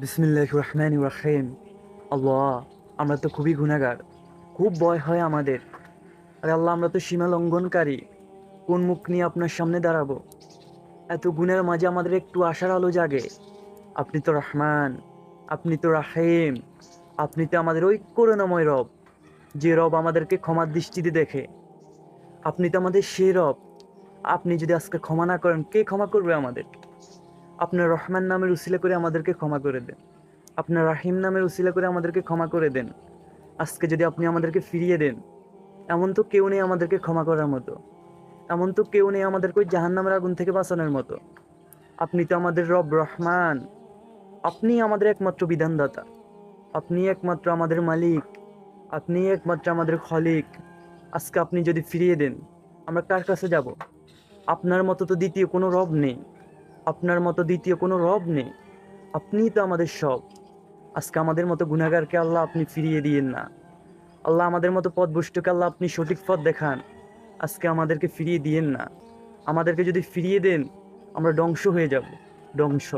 বিসমিল্লাহির রহমানির রহিম। আল্লাহ, আমরা তো খুবই গুনাহগার, খুব ভয় হয় আমাদের। আরে আল্লাহ, আমরা তো সীমা লঙ্ঘনকারী। কোন মুখ নিয়ে আপনার সামনে দাঁড়াবো? এত গুণের মাঝে আমাদের একটু আশার আলো জাগে। আপনি তো রহমান, আপনি তো রাহিম, আপনি তো আমাদের ওই করুণাময় রব, যে রব আমাদেরকে ক্ষমার দৃষ্টিতে দেখে। আপনি তো আমাদের সেই রব। আপনি যদি আজকে ক্ষমা না করেন, কে ক্ষমা করবে আমাদের? আপনার রহমান নামের উসিলা করে আমাদেরকে ক্ষমা করে দেন। আপনার রাহিম নামের উসিলা করে আমাদেরকে ক্ষমা করে দেন। আজকে যদি আপনি আমাদেরকে ফিরিয়ে দেন, এমন তো কেউ নেই আমাদেরকে ক্ষমা করার মতো। এমন তো কেউ নেই আমাদেরকে ওই জাহান্নামের আগুন থেকে বাঁচানোর মতো। আপনি তো আমাদের রব রহমান। আপনি আমাদের একমাত্র বিধানদাতা। আপনি একমাত্র আমাদের মালিক। আপনি একমাত্র আমাদের খলিক। আজকে আপনি যদি ফিরিয়ে দেন, আমরা কার কাছে যাব? আপনার মতো তো দ্বিতীয় কোনো রব নেই। আপনার মতো দ্বিতীয় কোনো রব নেই। আপনিই তো আমাদের সব। আজকে আমাদের মতো গুনাহগারকে আল্লাহ আপনি ফিরিয়ে দিয়েন না। আল্লাহ, আমাদের মতো পথভ্রষ্টকে আল্লাহ আপনি সঠিক পথ দেখান। আজকে আমাদেরকে ফিরিয়ে দিয়েন না। আমাদেরকে যদি ফিরিয়ে দেন, আমরা ধ্বংস হয়ে যাব। ধ্বংস।